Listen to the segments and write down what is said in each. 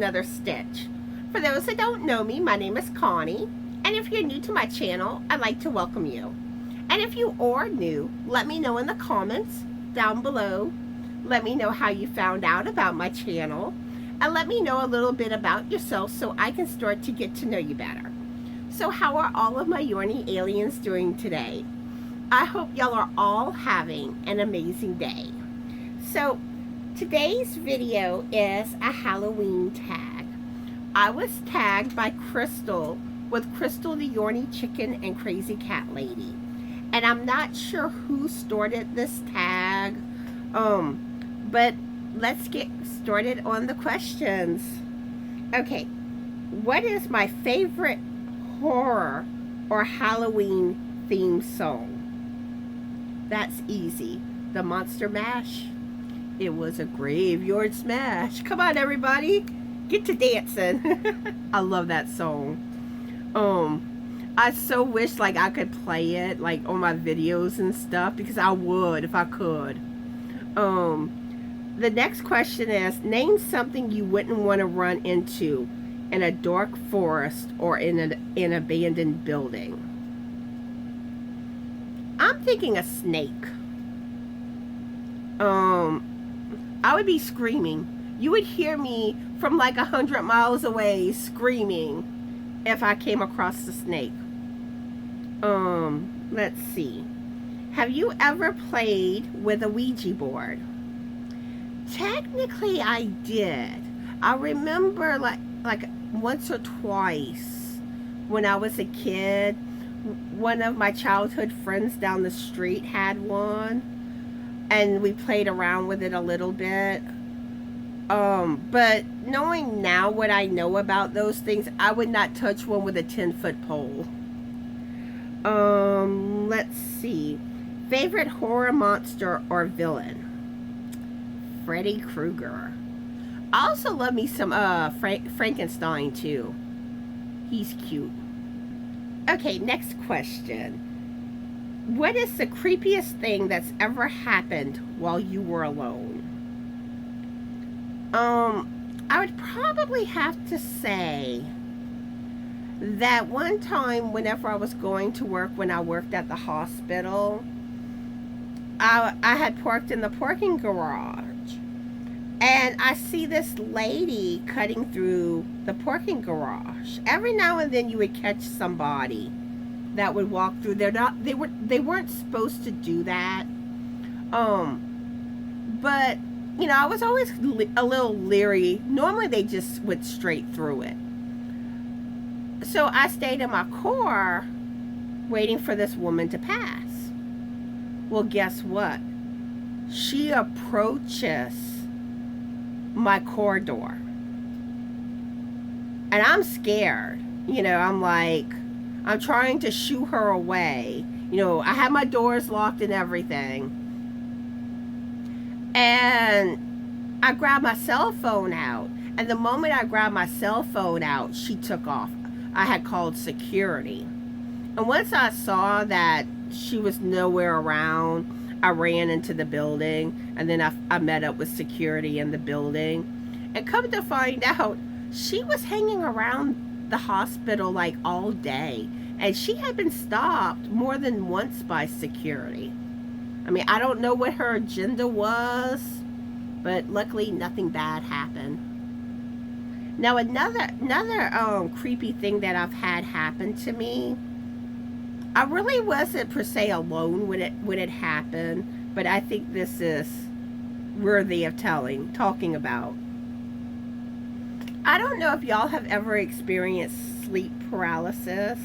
another stitch. For those that don't know me, my name is Connie, and if you're new to my channel, I'd like to welcome you. And if you are new, let me know in the comments down below. Let me know how you found out about my channel, and let me know a little bit about yourself so I can start to get to know you better. So how are all of my Yorny aliens doing today? I hope y'all are all having an amazing day. So today's video is a Halloween tag. I was tagged by Krystal with Krystal the Yorny Chicken and Crazy Cat Lady. And I'm not sure who started this tag, but let's get started on the questions. Okay, what is my favorite horror or Halloween theme song? That's easy. The Monster Mash. It was a graveyard smash. Come on, everybody. Get to dancing. I love that song. I so wish like I could play it like on my videos and stuff, because I would if I could. The next question is, name something you wouldn't want to run into in a dark forest or in an abandoned building. I'm thinking a snake. I would be screaming. You would hear me from like 100 miles away screaming if I came across the snake. Let's see. Have you ever played with a Ouija board? Technically, I did. I remember like once or twice when I was a kid. One of my childhood friends down the street had one, and we played around with it a little bit. But knowing now what I know about those things, I would not touch one with a 10-foot pole. Let's see. Favorite horror monster or villain? Freddy Krueger. I also love me some Frankenstein too. He's cute. Okay, next question. What is the creepiest thing that's ever happened while you were alone? I would probably have to say that one time whenever I was going to work, when I worked at the hospital, I had parked in the parking garage, and I see this lady cutting through the parking garage. Every now and then you would catch somebody that would walk through. They weren't supposed to do that. But you know, I was always a little leery. Normally they just went straight through it. So I stayed in my car waiting for this woman to pass. Well, guess what? She approaches my car door. And I'm scared. You know, I'm trying to shoo her away. You know, I have my doors locked and everything. And I grabbed my cell phone out. And the moment I grabbed my cell phone out, she took off. I had called security. And once I saw that she was nowhere around, I ran into the building. And then I met up with security in the building. And come to find out, she was hanging around the hospital like all day. And she had been stopped more than once by security. I mean, I don't know what her agenda was, but luckily nothing bad happened. Now another creepy thing that I've had happen to me. I really wasn't per se alone when it happened, but I think this is worthy of talking about. I don't know if y'all have ever experienced sleep paralysis,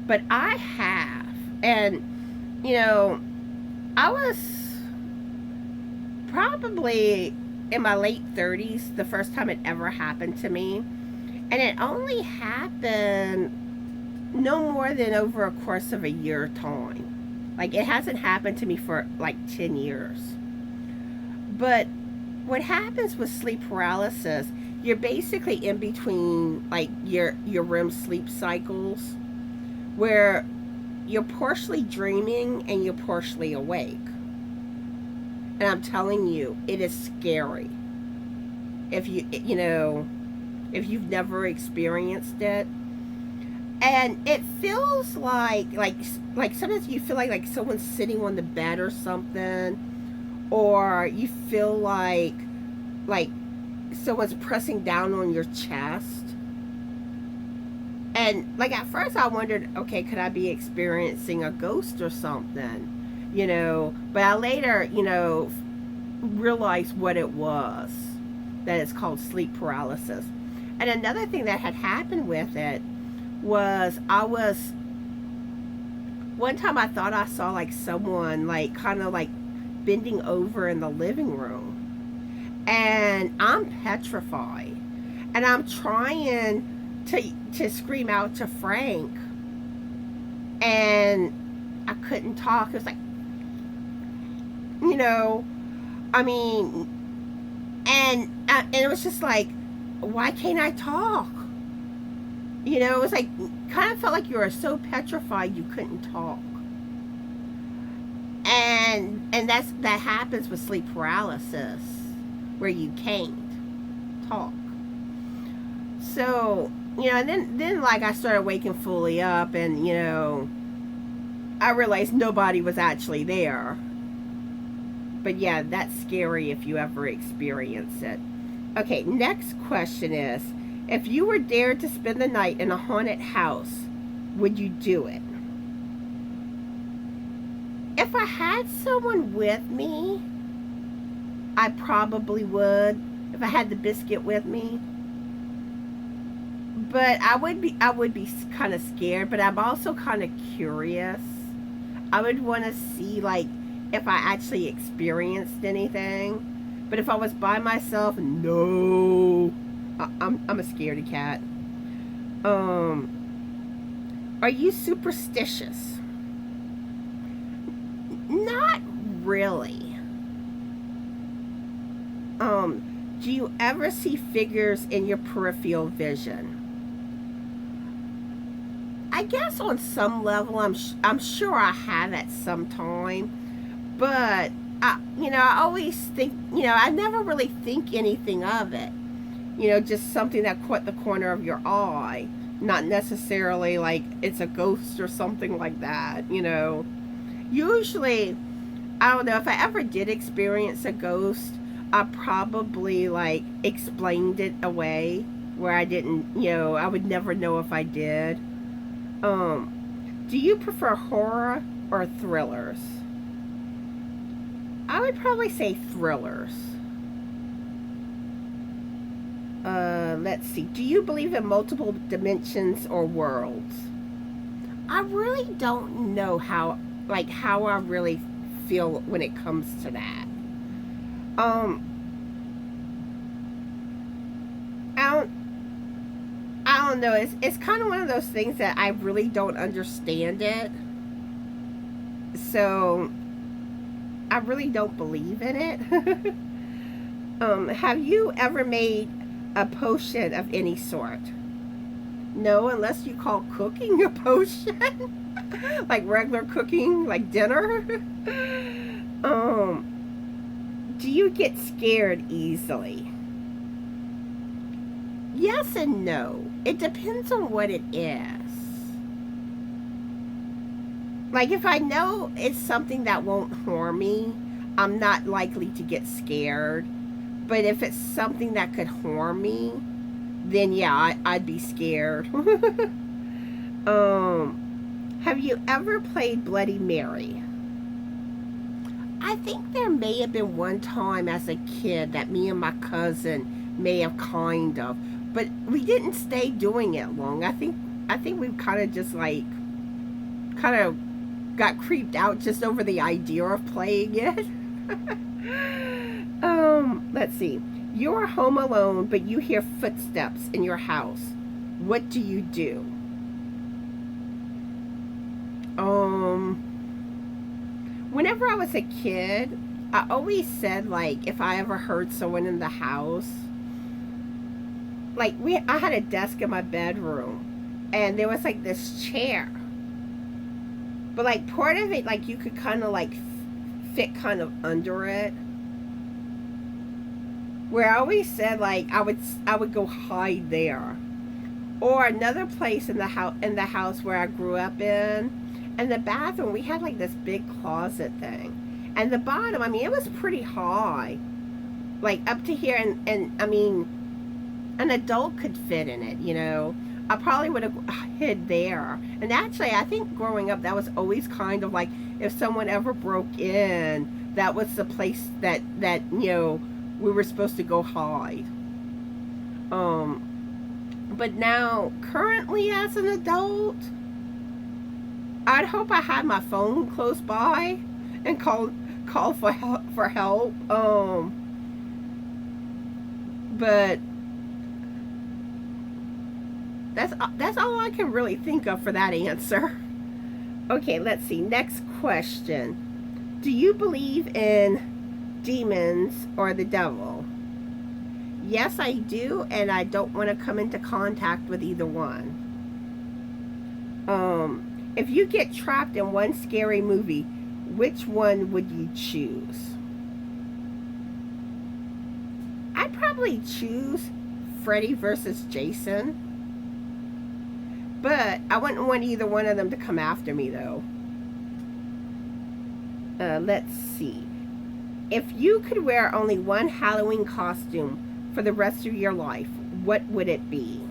but I have. And you know, I was probably in my late 30s the first time it ever happened to me. And it only happened no more than over a course of a year time. Like, it hasn't happened to me for like 10 years. But what happens with sleep paralysis, you're basically in between like your REM sleep cycles, where you're partially dreaming and you're partially awake. And I'm telling you, it is scary. if if you've never experienced it. And it feels like sometimes you feel like someone's sitting on the bed or something, or you feel like someone's pressing down on your chest. And like at first I wondered, okay, could I be experiencing a ghost or something? But I later, realized what it was, that it's called sleep paralysis. And another thing that had happened with it was one time I thought I saw like someone like kind of like bending over in the living room, and I'm petrified, and I'm trying to scream out to Frank, and I couldn't talk. It was like, I mean, and it was just like, why can't I talk? It was like, kind of felt like you were so petrified you couldn't talk. And that happens with sleep paralysis, where you can't talk. So, and then like I started waking fully up, and I realized nobody was actually there. But yeah, that's scary if you ever experience it. Okay, next question is, if you were dared to spend the night in a haunted house, would you do it? If I had someone with me, I probably would. If I had the biscuit with me. But I would be kind of scared, but I'm also kind of curious. I would want to see like if I actually experienced anything. But if I was by myself, no. I'm a scaredy cat. Are you superstitious? Not really. Do you ever see figures in your peripheral vision? I guess on some level, I'm sure I have at some time, but I always think, I never really think anything of it. Just something that caught the corner of your eye, not necessarily like it's a ghost or something like that. Usually, I don't know, if I ever did experience a ghost, I probably like explained it away where I didn't, I would never know if I did. Do you prefer horror or thrillers? I would probably say thrillers. Let's see. Do you believe in multiple dimensions or worlds? I really don't know how I really feel when it comes to that. I don't know. It's kind of one of those things that I really don't understand it. So I really don't believe in it. Have you ever made a potion of any sort? No, unless you call cooking a potion. Like regular cooking, like dinner. Do you get scared easily? Yes and no. It depends on what it is. Like if I know it's something that won't harm me, I'm not likely to get scared. But if it's something that could harm me, then yeah, I'd be scared. Have you ever played Bloody Mary? I think there may have been one time as a kid that me and my cousin may have kind of, but we didn't stay doing it long. I think we kind of just like kind of got creeped out just over the idea of playing it. Let's see. You're home alone, but you hear footsteps in your house. What do you do? Whenever I was a kid, I always said like if I ever heard someone in the house, like I had a desk in my bedroom, and there was like this chair, but like part of it, like you could kind of like fit kind of under it. where I always said like I would go hide there. Or another place in the house where I grew up in. And the bathroom, we had like this big closet thing. And the bottom, I mean, it was pretty high. Like up to here, and I mean, an adult could fit in it, you know. I probably would have hid there. And actually, I think growing up, that was always kind of like if someone ever broke in, that was the place that you know we were supposed to go hide. But now, currently as an adult, I'd hope I had my phone close by and call for help. But that's all I can really think of for that answer. Okay, let's see. Next question. Do you believe in demons or the devil? Yes, I do, and I don't want to come into contact with either one. If you get trapped in one scary movie, which one would you choose? I'd probably choose Freddy versus Jason. But I wouldn't want either one of them to come after me, though. Let's see. If you could wear only one Halloween costume for the rest of your life, what would it be?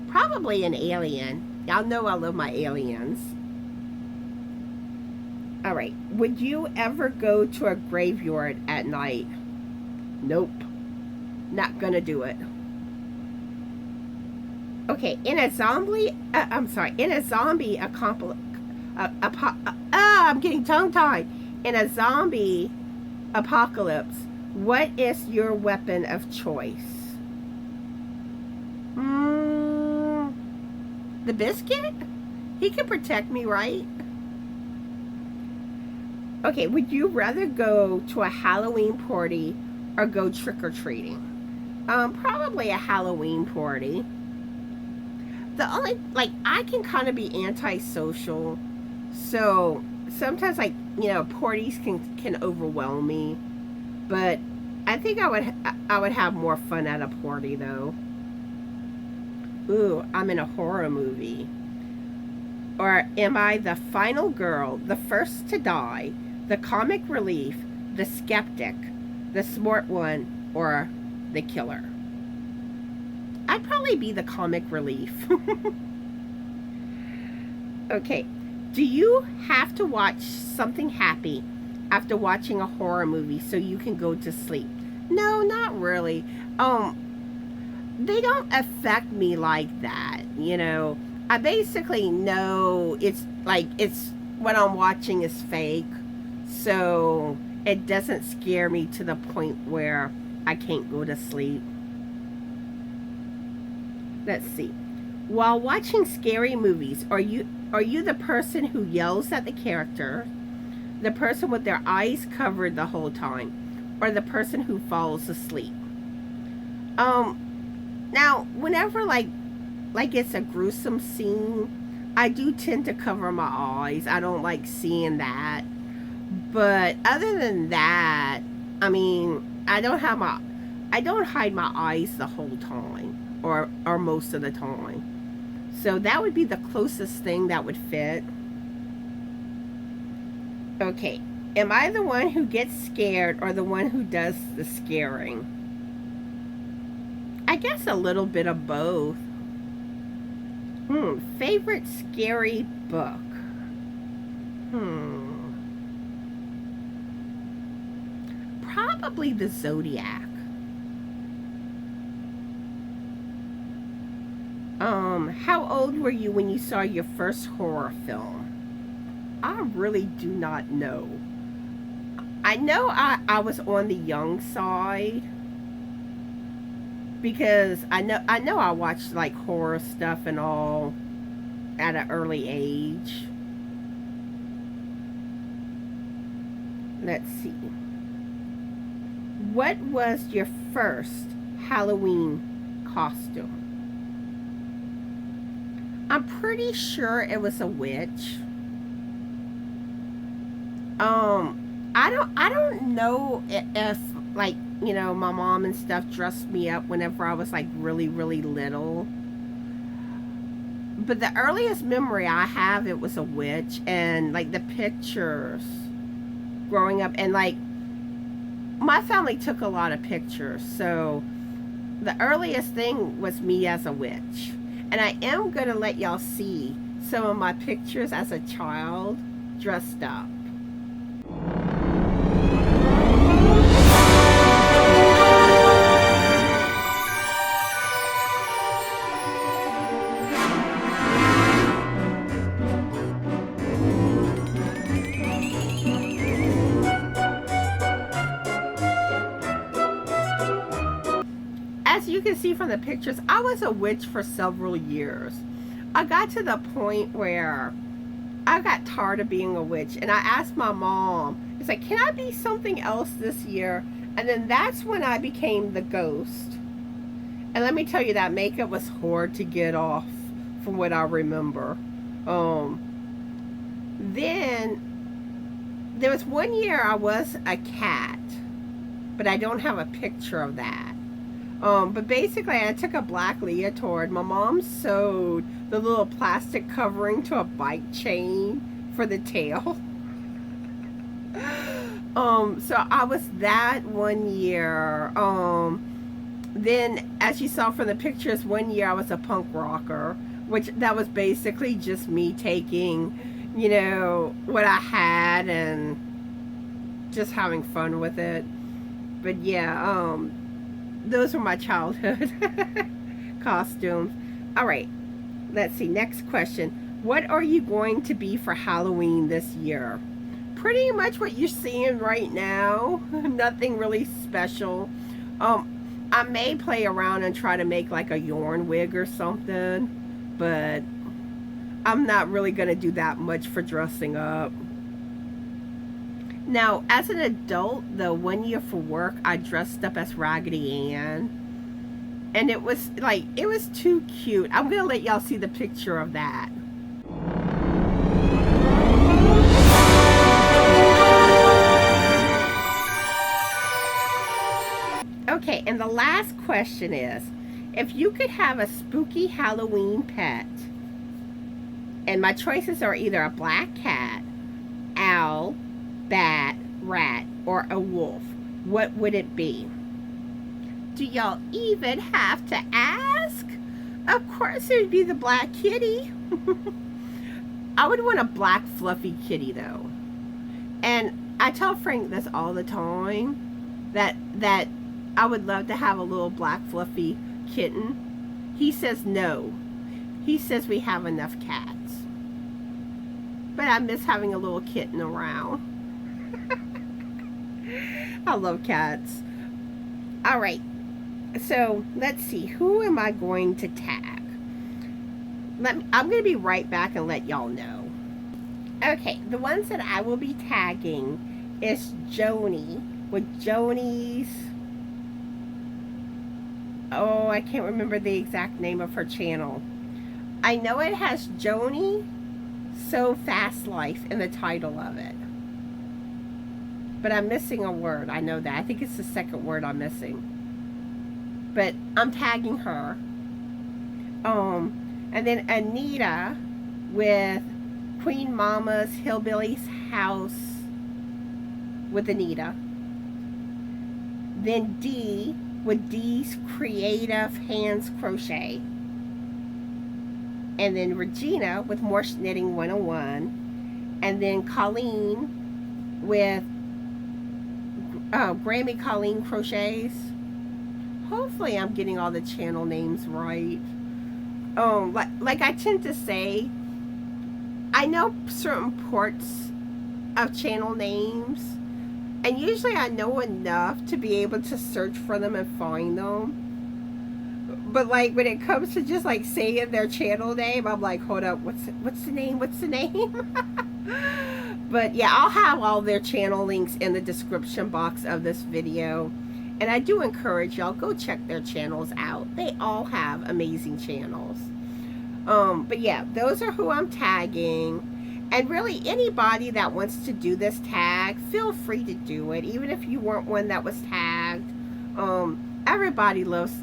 Probably an alien. Y'all know I love my aliens. Alright. Would you ever go to a graveyard at night? Nope. Not gonna do it. Okay, in a zombie I'm getting tongue-tied. In a zombie apocalypse, what is your weapon of choice? The biscuit? He can protect me, right? Okay, would you rather go to a Halloween party or go trick-or-treating? Probably a Halloween party. The only, like, I can kind of be antisocial, so sometimes, like, you know, parties can overwhelm me, but I think I would have more fun at a party, though. Ooh, I'm in a horror movie. Or am I the final girl, the first to die, the comic relief, the skeptic, the smart one, or the killer? I'd probably be the comic relief. Okay. Do you have to watch something happy after watching a horror movie so you can go to sleep? No, not really. They don't affect me like that, you know. I basically know it's what I'm watching is fake. So it doesn't scare me to the point where I can't go to sleep. Let's see. While watching scary movies, are you the person who yells at the character, the person with their eyes covered the whole time, or the person who falls asleep? Now, whenever like it's a gruesome scene, I do tend to cover my eyes. I don't like seeing that. But other than that, I mean, I don't hide my eyes the whole time or most of the time. So that would be the closest thing that would fit. Okay. Am I the one who gets scared or the one who does the scaring? I guess a little bit of both. Favorite scary book? Probably the Zodiac. How old were you when you saw your first horror film? I really do not know. I know I was on the young side because I know I watched like horror stuff and all at an early age. Let's see. What was your first Halloween costume? I'm pretty sure it was a witch. I don't know if, like, you know, my mom and stuff dressed me up whenever I was like really, really little. But the earliest memory I have, it was a witch, and like the pictures growing up, and like my family took a lot of pictures, so the earliest thing was me as a witch. And I am gonna let y'all see some of my pictures as a child dressed up. As you can see from the pictures, I was a witch for several years. I got to the point where I got tired of being a witch, and I asked my mom, it's like, can I be something else this year? And then that's when I became the ghost. And let me tell you, that makeup was hard to get off from what I remember. Then there was one year I was a cat, but I don't have a picture of that. But basically I took a black leotard. My mom sewed the little plastic covering to a bike chain for the tail. So I was that one year. Then as you saw from the pictures, one year I was a punk rocker, which that was basically just me taking, you know, what I had and just having fun with it. But yeah, those were my childhood costumes. All right, let's see. Next question. What are you going to be for Halloween this year? Pretty much what you're seeing right now. Nothing really special. I may play around and try to make like a yarn wig or something, but I'm not really going to do that much for dressing up. Now, as an adult, the one year for work, I dressed up as Raggedy Ann. And it was like, it was too cute. I'm going to let y'all see the picture of that. Okay, and the last question is, if you could have a spooky Halloween pet, and my choices are either a black cat, owl, bat, rat, or a wolf, what would it be? Do y'all even have to ask? Of course it would be the black kitty. I would want a black fluffy kitty though. And I tell Frank this all the time, that I would love to have a little black fluffy kitten. He says no. He says we have enough cats. But I miss having a little kitten around. I love cats. All right, so let's see, who am I going to tag? I'm going to be right back and let y'all know. Okay, the ones that I will be tagging is Joni with Joni's, oh, I can't remember the exact name of her channel. I know it has Joni So Fast Life in the title of it. But I'm missing a word. I know that. I think it's the second word I'm missing. But I'm tagging her. And then Anita with Queen Mama's Hillbilly's House with Anita. Then Dee with Dee's Creative Hands Crochet. And then Regina with Morse Knitting 101. And then Colleen with Grammy Colleen Crochets. Hopefully I'm getting all the channel names right. Like I tend to say, I know certain parts of channel names, and usually I know enough to be able to search for them and find them. But like when it comes to just like saying their channel name, I'm like, hold up, what's the name? What's the name? But yeah, I'll have all their channel links in the description box of this video. And I do encourage y'all, go check their channels out. They all have amazing channels. But yeah, those are who I'm tagging. And really, anybody that wants to do this tag, feel free to do it. Even if you weren't one that was tagged, everybody loves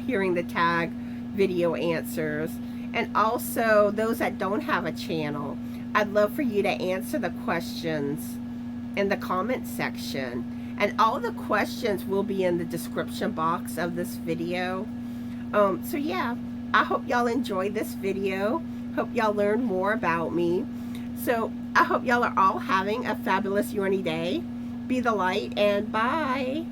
hearing the tag video answers. And also, those that don't have a channel, I'd love for you to answer the questions in the comment section. And all the questions will be in the description box of this video. So yeah, I hope y'all enjoyed this video. Hope y'all learned more about me. So I hope y'all are all having a fabulous Yoni day. Be the light, and bye.